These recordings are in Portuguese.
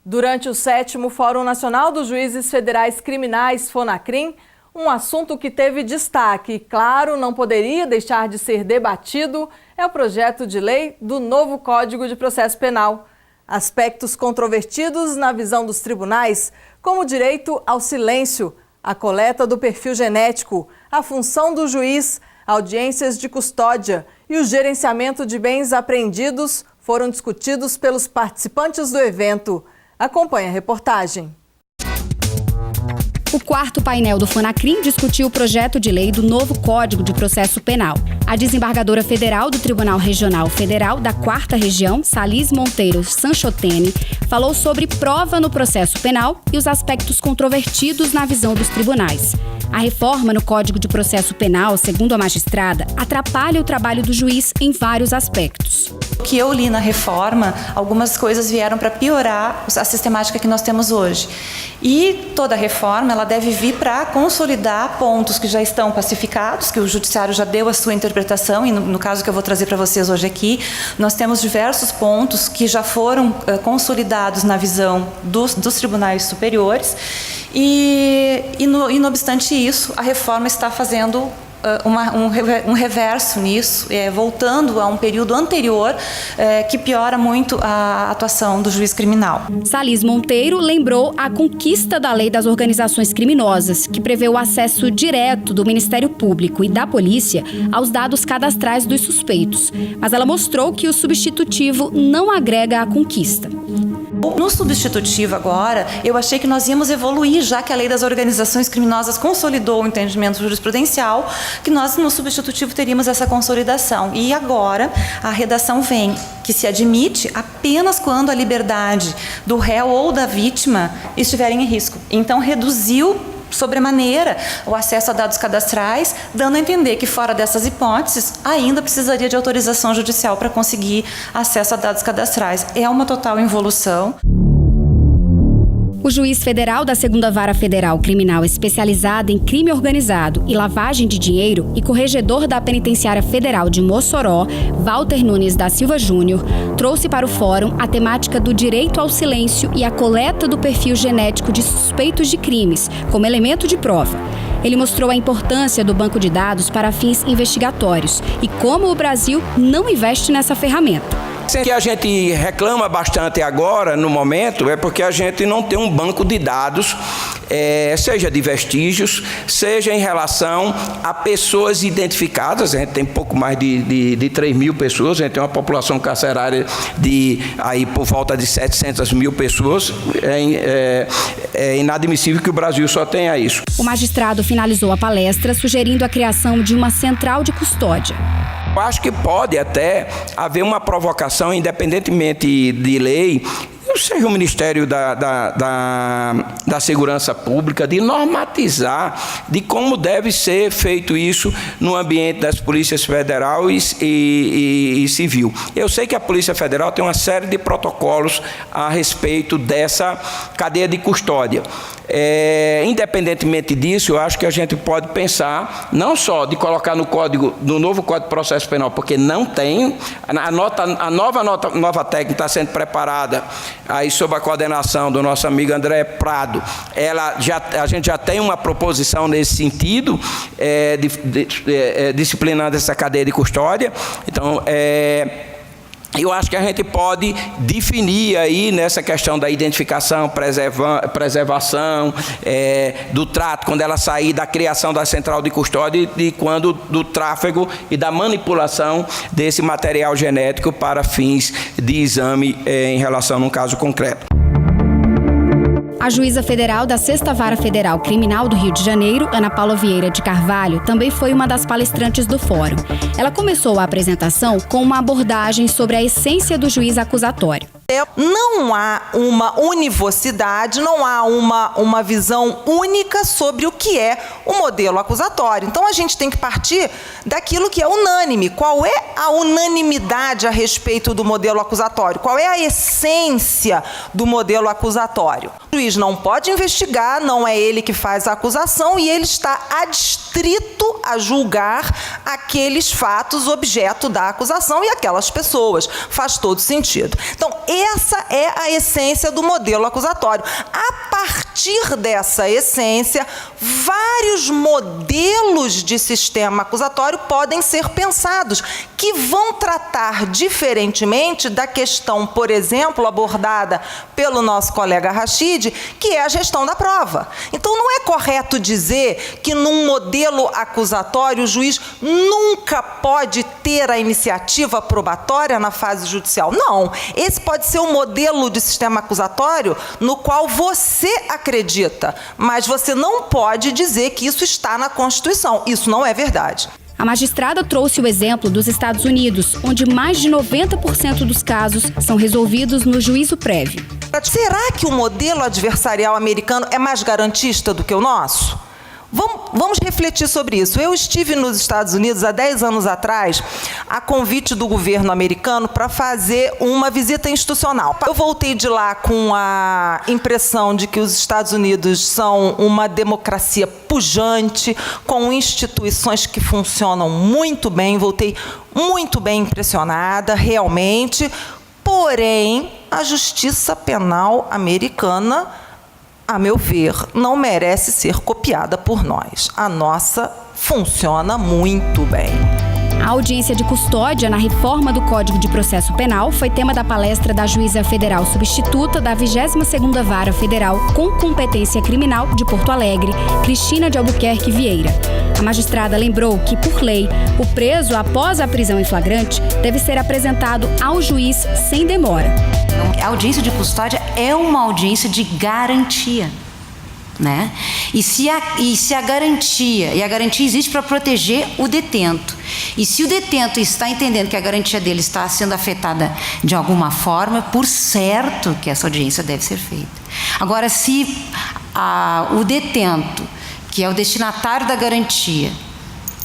Durante o 7º Fórum Nacional dos Juízes Federais Criminais, FONACRIM, um assunto que teve destaque e, claro, não poderia deixar de ser debatido é o projeto de lei do novo Código de Processo Penal. Aspectos controvertidos na visão dos tribunais, como o direito ao silêncio, a coleta do perfil genético, a função do juiz, audiências de custódia e o gerenciamento de bens apreendidos foram discutidos pelos participantes do evento. Acompanhe a reportagem. O 4º painel do FONACRIM discutiu o projeto de lei do novo Código de Processo Penal. A desembargadora federal do Tribunal Regional Federal da 4ª Região, Salís Monteiro Sanchotene, falou sobre prova no processo penal e os aspectos controvertidos na visão dos tribunais. A reforma no Código de Processo Penal, segundo a magistrada, atrapalha o trabalho do juiz em vários aspectos. O que eu li na reforma, algumas coisas vieram para piorar a sistemática que nós temos hoje. E toda a reforma ela deve vir para consolidar pontos que já estão pacificados, que o judiciário já deu a sua interpretação, e no caso que eu vou trazer para vocês hoje aqui, nós temos diversos pontos que já foram consolidados na visão dos tribunais superiores, e não obstante isso, a reforma está fazendo um reverso nisso, voltando a um período anterior que piora muito a atuação do juiz criminal. Salís Monteiro lembrou a conquista da Lei das Organizações Criminosas, que prevê o acesso direto do Ministério Público e da Polícia aos dados cadastrais dos suspeitos. Mas ela mostrou que o substitutivo não agrega à conquista. No substitutivo agora, eu achei que nós íamos evoluir, já que a Lei das Organizações Criminosas consolidou o entendimento jurisprudencial, que nós no substitutivo teríamos essa consolidação. E agora a redação vem que se admite apenas quando a liberdade do réu ou da vítima estiverem em risco. Então reduziu sobremaneira o acesso a dados cadastrais, dando a entender que fora dessas hipóteses ainda precisaria de autorização judicial para conseguir acesso a dados cadastrais. É uma total involução. O juiz federal da 2ª Vara Federal Criminal especializada em crime organizado e lavagem de dinheiro e corregedor da Penitenciária Federal de Mossoró, Walter Nunes da Silva Júnior, trouxe para o fórum a temática do direito ao silêncio e a coleta do perfil genético de suspeitos de crimes, como elemento de prova. Ele mostrou a importância do banco de dados para fins investigatórios e como o Brasil não investe nessa ferramenta. O que a gente reclama bastante agora, no momento, é porque a gente não tem um banco de dados, seja de vestígios, seja em relação a pessoas identificadas. A gente tem pouco mais de 3 mil pessoas, a gente tem uma população carcerária de aí por volta de 700 mil pessoas. É inadmissível que o Brasil só tenha isso. O magistrado finalizou a palestra sugerindo a criação de uma central de custódia. Eu acho que pode até haver uma provocação, independentemente de lei, seja o Ministério da Segurança Pública, de normatizar de como deve ser feito isso no ambiente das polícias federal e civil. Eu sei que a Polícia Federal tem uma série de protocolos a respeito dessa cadeia de custódia. Independentemente disso, eu acho que a gente pode pensar não só de colocar no novo Código de Processo Penal, porque não tem, a nova técnica está sendo preparada aí sob a coordenação do nosso amigo André Prado. A gente já tem uma proposição nesse sentido, disciplinando essa cadeia de custódia. Então, eu acho que a gente pode definir aí nessa questão da identificação, preservação, do trato, quando ela sair da criação da central de custódia e quando do tráfego e da manipulação desse material genético para fins de exame em relação a um caso concreto. A juíza federal da 6ª Vara Federal Criminal do Rio de Janeiro, Ana Paula Vieira de Carvalho, também foi uma das palestrantes do fórum. Ela começou a apresentação com uma abordagem sobre a essência do juiz acusatório. Não há uma univocidade, não há uma visão única sobre o que é o modelo acusatório. Então, a gente tem que partir daquilo que é unânime. Qual é a unanimidade a respeito do modelo acusatório? Qual é a essência do modelo acusatório? O juiz não pode investigar, não é ele que faz a acusação e ele está adstrito a julgar aqueles fatos objeto da acusação e aquelas pessoas. Faz todo sentido. Então, essa é a essência do modelo acusatório. A partir dessa essência, vários modelos de sistema acusatório podem ser pensados, que vão tratar diferentemente da questão, por exemplo, abordada pelo nosso colega Rachid, que é a gestão da prova. Então, não é correto dizer que num modelo acusatório o juiz nunca pode ter a iniciativa probatória na fase judicial. Não. Esse pode ser um modelo de sistema acusatório no qual você acredita, mas você não pode dizer que isso está na Constituição. Isso não é verdade. A magistrada trouxe o exemplo dos Estados Unidos, onde mais de 90% dos casos são resolvidos no juízo prévio. Será que o modelo adversarial americano é mais garantista do que o nosso? Vamos refletir sobre isso. Eu estive nos Estados Unidos há 10 anos atrás, a convite do governo americano para fazer uma visita institucional. Eu voltei de lá com a impressão de que os Estados Unidos são uma democracia pujante, com instituições que funcionam muito bem. Voltei muito bem impressionada, realmente. Porém, a justiça penal americana, a meu ver, não merece ser copiada por nós. A nossa funciona muito bem. A audiência de custódia na reforma do Código de Processo Penal foi tema da palestra da juíza federal substituta da 22ª Vara Federal com competência criminal de Porto Alegre, Cristina de Albuquerque Vieira. A magistrada lembrou que, por lei, o preso, após a prisão em flagrante, deve ser apresentado ao juiz sem demora. A audiência de custódia é uma audiência de garantia, né? E se a garantia, e a garantia existe para proteger o detento, e se o detento está entendendo que a garantia dele está sendo afetada de alguma forma, por certo que essa audiência deve ser feita. Agora, se o detento, que é o destinatário da garantia,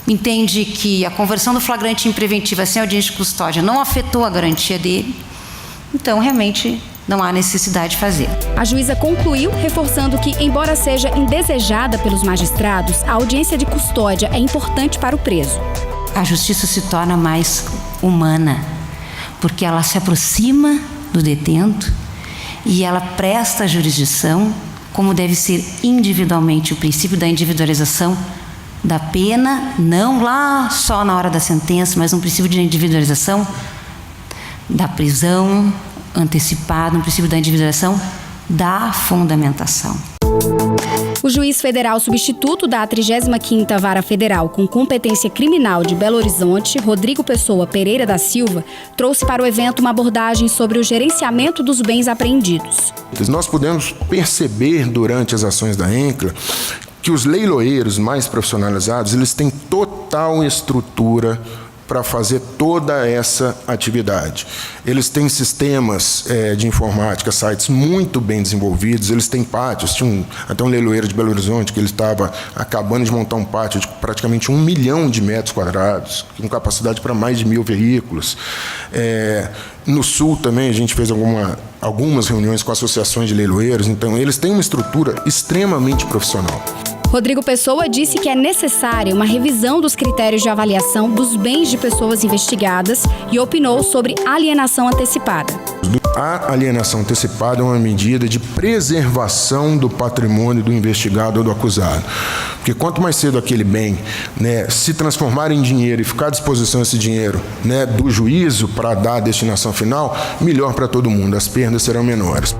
entende que a conversão do flagrante em preventiva sem audiência de custódia não afetou a garantia dele, então realmente não há necessidade de fazer. A juíza concluiu, reforçando que, embora seja indesejada pelos magistrados, a audiência de custódia é importante para o preso. A justiça se torna mais humana, porque ela se aproxima do detento e ela presta a jurisdição como deve ser individualmente o princípio da individualização da pena, não lá só na hora da sentença, mas um princípio de individualização da prisão antecipada, um princípio da individualização da fundamentação. O juiz federal substituto da 35ª Vara Federal com competência criminal de Belo Horizonte, Rodrigo Pessoa Pereira da Silva, trouxe para o evento uma abordagem sobre o gerenciamento dos bens apreendidos. Nós podemos perceber durante as ações da ENCLA que os leiloeiros mais profissionalizados, eles têm total estrutura para fazer toda essa atividade. Eles têm sistemas de informática, sites muito bem desenvolvidos, eles têm pátios. Tinha até um leiloeiro de Belo Horizonte que ele estava acabando de montar um pátio de praticamente 1 milhão de metros quadrados, com capacidade para mais de 1.000 veículos. No Sul também a gente fez algumas reuniões com associações de leiloeiros, então eles têm uma estrutura extremamente profissional. Rodrigo Pessoa disse que é necessária uma revisão dos critérios de avaliação dos bens de pessoas investigadas e opinou sobre alienação antecipada. A alienação antecipada é uma medida de preservação do patrimônio do investigado ou do acusado. Porque quanto mais cedo aquele bem, se transformar em dinheiro e ficar à disposição esse dinheiro, do juízo para dar a destinação final, melhor para todo mundo, as perdas serão menores.